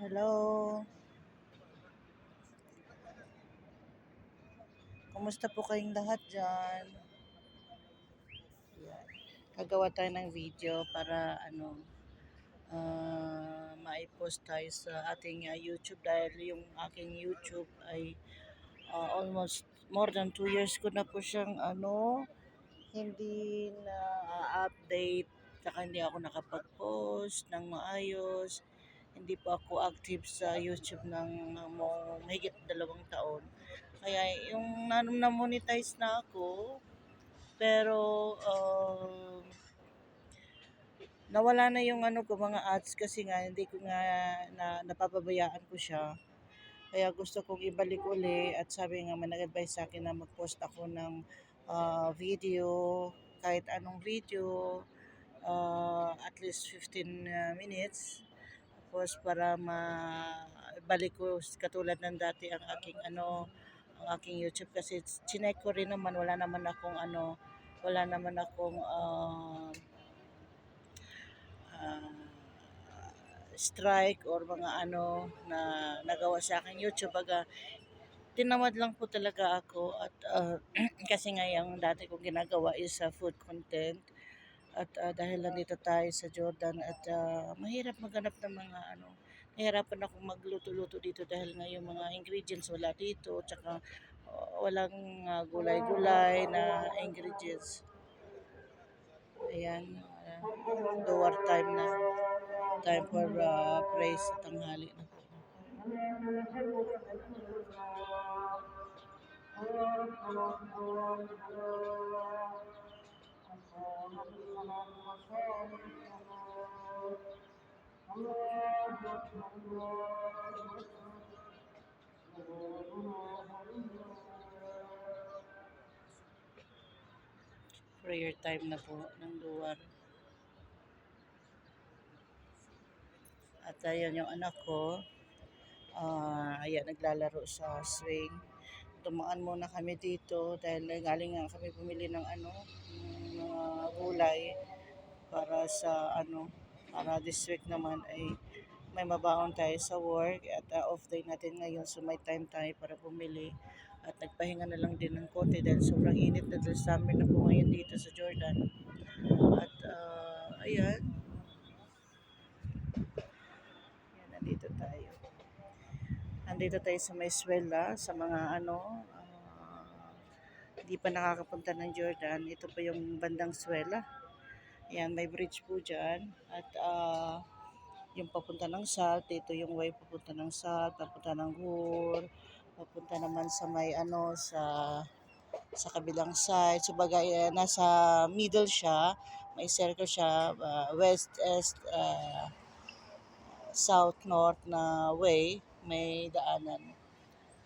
Hello, kumusta po kayong lahat dyan? Yan. Gagawa tayo ng video para maipost tayo sa ating YouTube dahil yung aking YouTube ay almost more than 2 years ko na po siyang hindi na update saka hindi ako nakapag-post ng maayos. Hindi po ako active sa YouTube ng mahigit 2 taon. Kaya yung na-monetize na ako, pero nawala na yung ko mga ads kasi nga hindi ko nga napapabayaan ko siya. Kaya gusto kong ibalik uli at sabi nga may nag-advise sa akin na mag-post ako ng video, kahit anong video, at least 15 minutes. Tapos para balik ko katulad ng dati ang aking YouTube kasi chinek ko rin naman wala naman akong uh, strike or mga na nagawa sa akin YouTube. Baga, tinamad lang po talaga ako at kasi nga yung dati kong ginagawa is food content at dahil nandito tayo sa Jordan at mahirap maghanap ng mga nahirapan akong magluto-luto dito dahil nga yung mga ingredients wala dito tsaka walang gulay-gulay na ingredients. Ayan, duwar time na. Time for praise sa tanghali na po. Prayer time na po ng duwar. At ayan yung anak ko. Ayan, naglalaro sa swing. Dumaan muna kami dito dahil galing nga kami bumili ng mga gulay para sa para this week naman ay may mabaon tayo sa work at off day natin ngayon so may time tayo para bumili at nagpahinga na lang din ng konti dahil sobrang init na dahil summer na po ngayon dito sa Jordan at ayan nandito tayo sa Mayswela sa mga hindi pa nakakapunta ng Jordan. Ito pa yung bandang Swela. Ayan, may bridge po dyan. At yung papunta ng Salt, ito yung way papunta ng Salt, papunta ng Gur, papunta naman sa may sa kabilang side. So bagay, nasa middle siya, may circle siya, west, east, south, north na way, may daanan.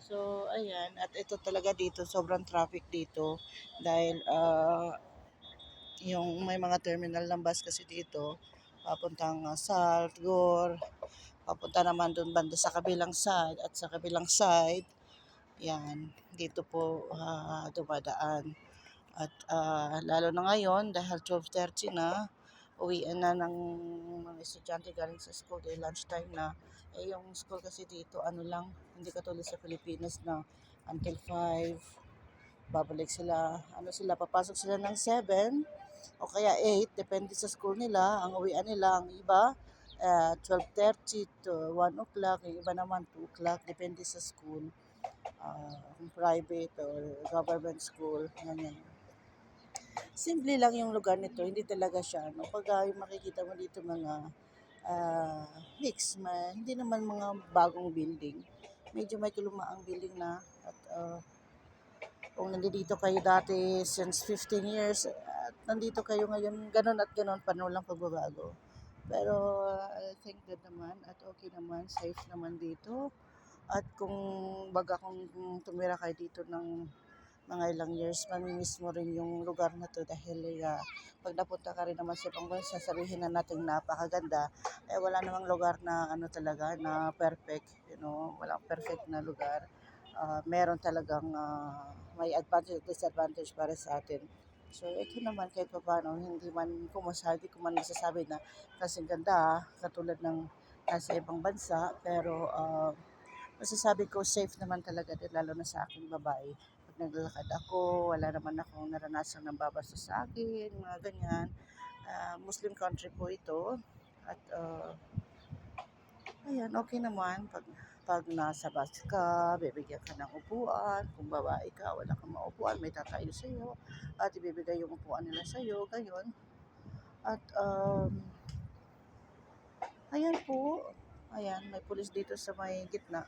So, ayan. At ito talaga dito, sobrang traffic dito. Dahil yung may mga terminal ng bus kasi dito, papuntang Saltgor, papunta naman doon banda sa kabilang side. At sa kabilang side, yan, dito po dumadaan. At lalo na ngayon, dahil 12:30 na, uwian na ng mga estudyante galing sa school dahil lunchtime na. Eh, yung school kasi dito, lang, hindi katulad sa Pilipinas na until 5, babalik sila, papasok sila ng 7 o kaya 8, depende sa school nila. Ang uwian nila, ang iba, 12:30 to 1 o'clock, yung iba naman 2 o'clock, depende sa school. Kung private or government school, ganyan. Simple lang yung lugar nito, hindi talaga siya, pag yung makikita mo dito mga mix, hindi naman mga bagong building. Medyo may kalumaang building na at kung nandito kayo dati since 15 years at nandito kayo ngayon, ganun at ganun, lang pagbabago. Pero I think good naman at okay naman, safe naman dito. At kung tumira kayo dito ng mga ilang years, mamimiss mo rin yung lugar na to dahil pag napunta ka rin naman sa ibang bansa, sabihin na natin napakaganda, wala namang lugar na talaga na perfect, walang perfect na lugar. Meron talagang may advantage at disadvantage para sa atin. So ito naman kahit pa paano, hindi ko man masasabi na kasing ganda katulad ng nasa ibang bansa, pero masasabi ko safe naman talaga din, lalo na sa aking babae. Pag naglalakad ako, wala naman akong naranasan ng babasa sa akin, mga ganyan. Muslim country po ito. At ayan, okay naman. Pag nasa bus ka, bibigyan ka ng upuan. Kung babae ka, wala kang maupuan, may tatayo sa'yo. At ibibigay yung upuan nila sa'yo, gayon. At ayan po. Ayan, may pulis dito sa may gitna.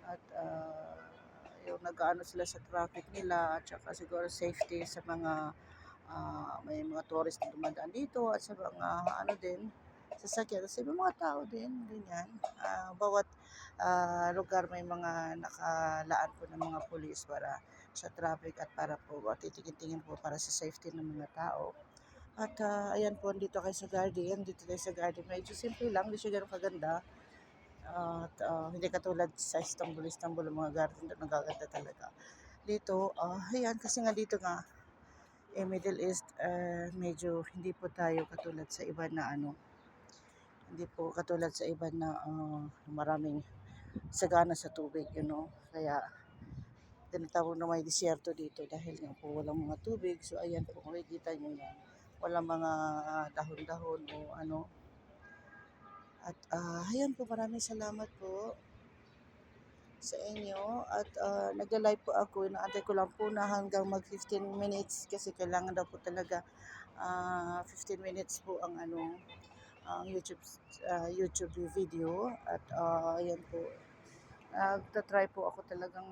At yung nag-ano sila sa traffic nila at saka siguro safety sa mga may mga tourist na dumadaan dito at sa mga ano din sasakyan kasi may mga tao din ganyan. Bawat lugar may mga nakalaan po ng mga pulis para sa traffic at para po titingin-tingin po para sa safety ng mga tao. At ayan po, dito kayo sa garden, dito tayo sa garden. Medyo simple lang, hindi siya ganun kaganda. At hindi katulad sa Istanbul, Istanbul, ang mga garden doon nagaganda talaga. Dito, ayan, kasi nga dito nga, Middle East, medyo hindi po tayo katulad sa iba na ano, hindi po katulad sa iba na maraming sagana sa tubig, Kaya tinatawag na may disyerto dito dahil nga po walang mga tubig. So ayan po, makikita nyo yan. Walang mga dahon-dahon o ano. At ayan po, maraming salamat po sa inyo. At nagla-live po ako. Inaantay ko lang po na hanggang mag 15 minutes kasi kailangan daw po talaga 15 minutes po ang ang YouTube video. At ayan po, nagta-try po ako talagang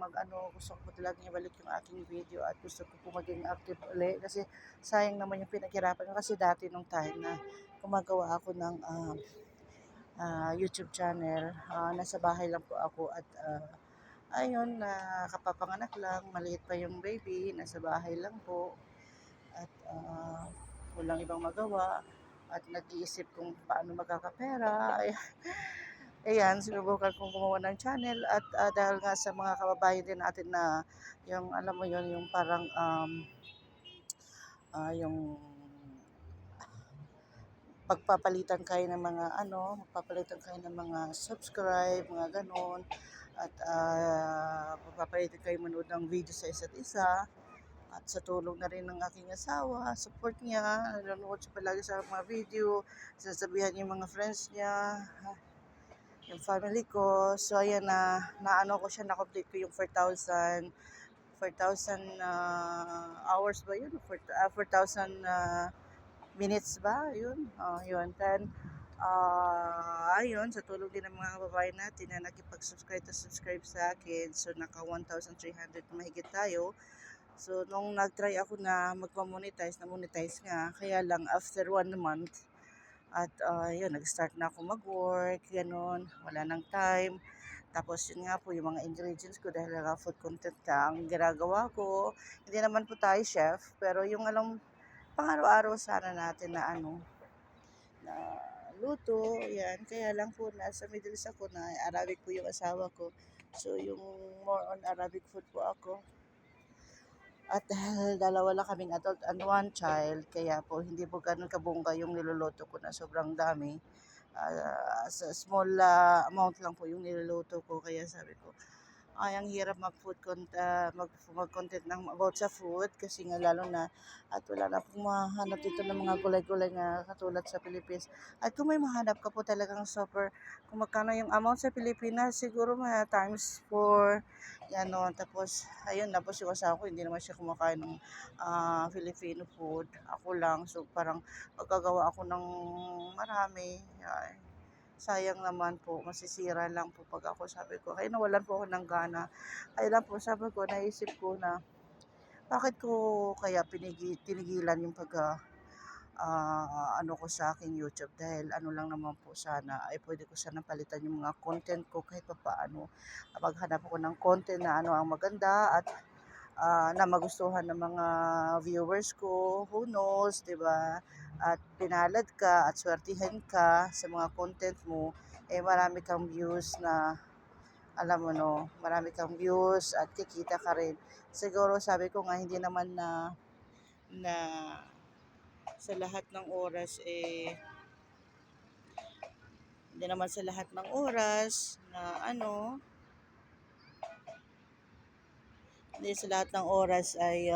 gusto ko po talagang ibalik yung aking video at gusto ko po maging active uli kasi sayang naman yung pinaghirapan ko kasi dati nung time na gumagawa ako ng YouTube channel, nasa bahay lang po ako at ayun, kapapanganak lang, maliit pa yung baby, nasa bahay lang po at walang ibang magawa at nag-iisip kung paano magkakapera. Ayan, sinubukan kong gumawa ng channel at dahil nga sa mga kababayan din natin na yung alam mo yon yung parang yung magpapalitan kayo ng mga subscribe, mga ganon. At magpapalitan kayo manood ng video sa isa't isa. At sa tulong na rin ng aking asawa, support niya, nanonood siya palagi sa mga video, sasabihan yung mga friends niya, yung family ko. So ayan naano ko siya, na-complete ko yung 4,000 hours ba yun? 4,000 minutes ba? Yun. Then, ayun, sa tulong din ng mga kababayan natin na subscribe sa akin. So, naka 1,300 mahigit tayo. So, nung nag-try ako na magpa-monetize, na-monetize nga. Kaya lang, after 1 month, at yun, nag-start na ako mag-work, ganun, wala nang time. Tapos yun nga po, yung mga ingredients ko, dahil food content ka, ang ginagawa ko, hindi naman po tayo chef, pero yung pang-araw-araw sana natin na na luto, yan. Kaya lang po, nasa Middle East ako, na Arabic po yung asawa ko. So, yung more on Arabic food po ako. At dahil dalawa lang kaming adult and one child, kaya po hindi po ganun kabongga yung niluluto ko na sobrang dami. Sa small amount lang po yung niluluto ko, kaya sabi ko, ay ang hirap mag-content ng about sa food kasi nga lalo na at wala na pong mahanap dito ng mga gulay-gulay na katulad sa Pilipinas. At kung may mahanap ka po talagang super, kung magkano yung amount sa Pilipinas, siguro mga times 4, yan o. Tapos, ayun, tapos yung asawa ko, hindi naman siya kumakain ng Filipino food. Ako lang, so parang magagawa ako ng marami. Ay, sayang naman po, masisira lang po pag ako, sabi ko. Kaya nawalan po ako ng gana. Kaya lang po, sabi ko, naisip ko na, bakit ko kaya tinigilan yung ano ko sa aking YouTube dahil ano lang naman po sana ay pwede ko sana palitan yung mga content ko kahit pa paano. Maghanap ako ng content na ang maganda at na magustuhan ng mga viewers ko, who knows, 'di ba? At pinalad ka at swertihan ka sa mga content mo, marami kang views na alam mo no, marami kang views at kikita ka rin. Siguro sabi ko nga hindi naman na sa lahat ng oras Hindi naman sa lahat ng oras na hindi sa lahat ng oras ay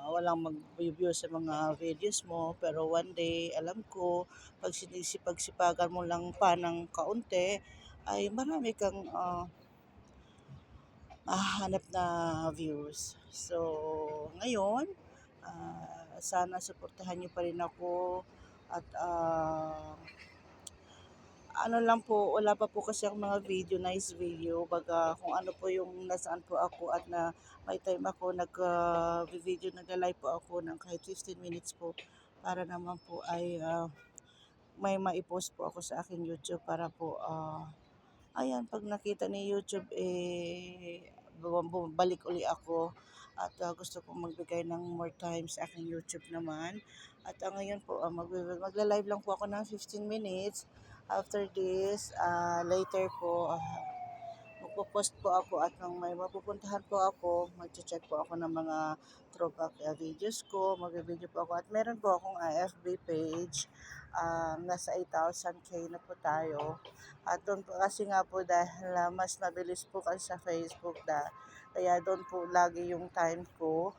walang mag-review sa mga videos mo. Pero one day, alam ko, pag sinisipag-sipagan mo lang pa ng kaunti, ay marami kang mahahanap na views. So, ngayon, sana suportahan niyo pa rin ako at ano lang po, wala pa po kasi ang mga video, nice video. Baga kung ano po yung nasaan po ako at na may time ako, nag-video, nag-live po ako ng kahit 15 minutes po para naman po ay may maipost po ako sa aking YouTube para po ayan, pag nakita ni YouTube, bumalik uli ako at gusto kong magbigay ng more time sa aking YouTube naman. At ngayon po, magla-live lang po ako ng 15 minutes. After this, later po, magpo-post po ako at nang may mapupuntahan po ako, mag-check po ako ng mga throwback videos ko, mag-video po ako. At meron po akong FB page, nasa 8,000k na po tayo. At doon po kasi nga po dahil mas mabilis po kasi sa Facebook kaya doon po lagi yung time ko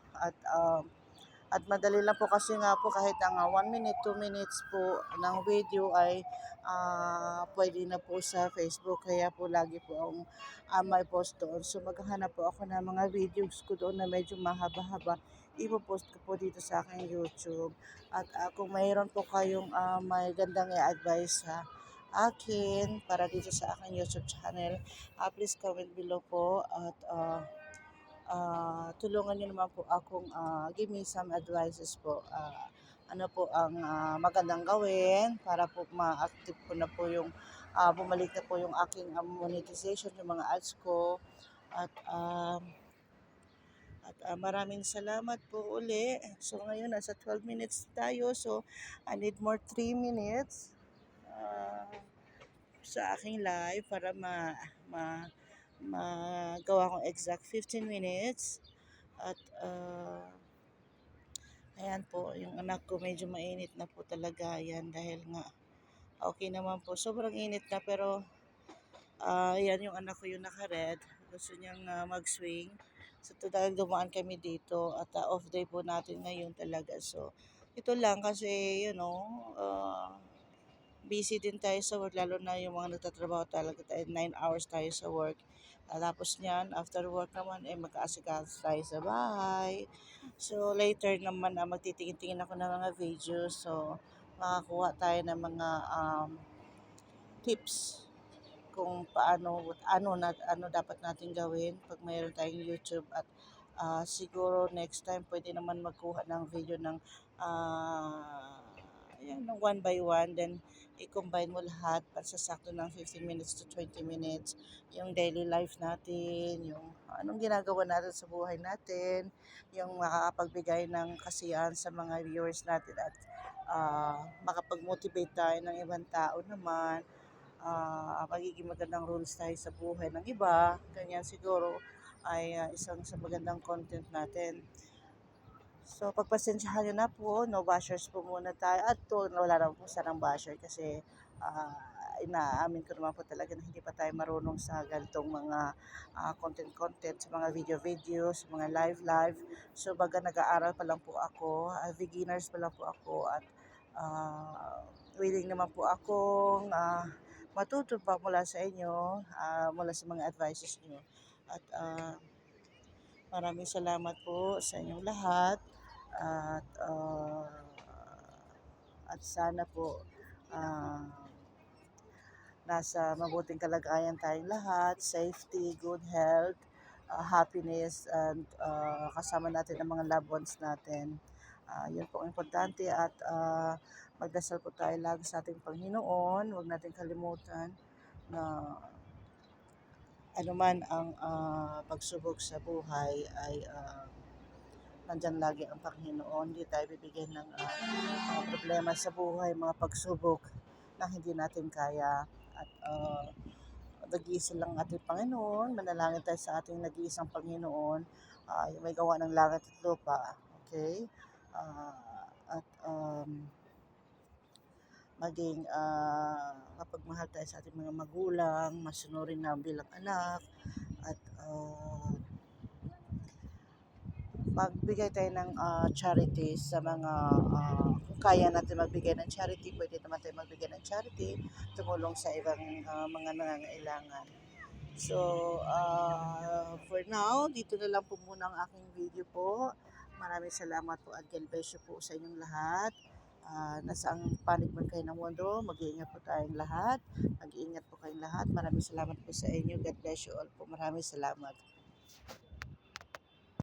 at madali lang po kasi nga po kahit ang 1 minute, 2 minutes po ng video ay pwede na po sa Facebook. Kaya po lagi po ang may post doon. So maghahanap po ako ng mga videos ko doon na medyo mahaba-haba. Ipopost ko po dito sa aking YouTube. At kung mayroon po kayong may gandang i-advise sa akin para dito sa aking YouTube channel, please comment below po at tulungan niyo naman po akong give me some advices po. Ano po ang magandang gawin para po ma-active ko na po yung bumalik na po yung aking monetization, yung mga ads ko. At maraming salamat po uli. So ngayon nasa 12 minutes tayo. So I need more 3 minutes sa aking live para magawa kong exact 15 minutes. At ayan po, yung anak ko medyo mainit na po talaga yan dahil nga okay naman po. Sobrang init na pero yan yung anak ko yung naka-red. Gusto niyang mag-swing. So dahil dumaan kami dito at off day po natin ngayon talaga. So ito lang kasi busy din tayo sa work, lalo na yung mga nagtatrabaho talaga tayo, 9 hours tayo sa work. Tapos niyan, after work naman, magkaasikaso tayo sa bahay. So, later naman, magtitingin-tingin ako ng mga videos. So, makakuha tayo ng mga tips kung ano dapat natin gawin pag mayroon tayong YouTube at siguro next time pwede naman magkuha ng video ng ng one by one, then i-combine mo lahat para sa sakto ng 15 minutes to 20 minutes yung daily life natin, yung anong ginagawa natin sa buhay natin, yung makakapagbigay ng kasiyahan sa mga viewers natin at makapag-motivate tayo ng ibang tao naman, magiging magandang rules tayo sa buhay ng iba, ganyan siguro ay isang sa magandang content natin. So, pagpasensyahan nyo na po, no bashers po muna tayo. At to, wala naman po sanang basher kasi inaamin ko naman po talaga na hindi pa tayo marunong sa ganitong mga content-content, sa mga video-video, sa mga live-live. So, baga nag-aaral pa lang po ako, beginners pa lang po ako at willing naman po akong matuto pa mula sa inyo, mula sa mga advices nyo. At maraming salamat po sa inyong lahat. At sana po nasa mabuting kalagayan tayong lahat, safety, good health, happiness, and kasama natin ang mga loved ones natin. Yun po ang importante at magdasal po tayo lagi sa ating Panginoon. Huwag natin kalimutan na anuman ang pagsubok sa buhay ay nandyan lagi ang Panginoon. Hindi tayo bibigyan ng mga problema sa buhay, mga pagsubok na hindi natin kaya. At nag-iisa lang ating Panginoon. Manalangin tayo sa ating nag-iisang Panginoon. Yung may gawa ng langit at lupa. Okay? At maging mapagmahal tayo sa ating mga magulang, masunurin na bilang anak, at magbigay tayo ng charity sa mga kung kaya natin magbigay ng charity, pwede naman tayo magbigay ng charity, tumulong sa ibang mga nangangailangan. So, for now, dito na lang po muna ang aking video po. Maraming salamat po at God bless you po sa inyong lahat. Nasa ang panig man kayo ng mundo, mag-iingat po tayong lahat. Mag-iingat po kayong lahat. Maraming salamat po sa inyo. God bless you all po. Maraming salamat.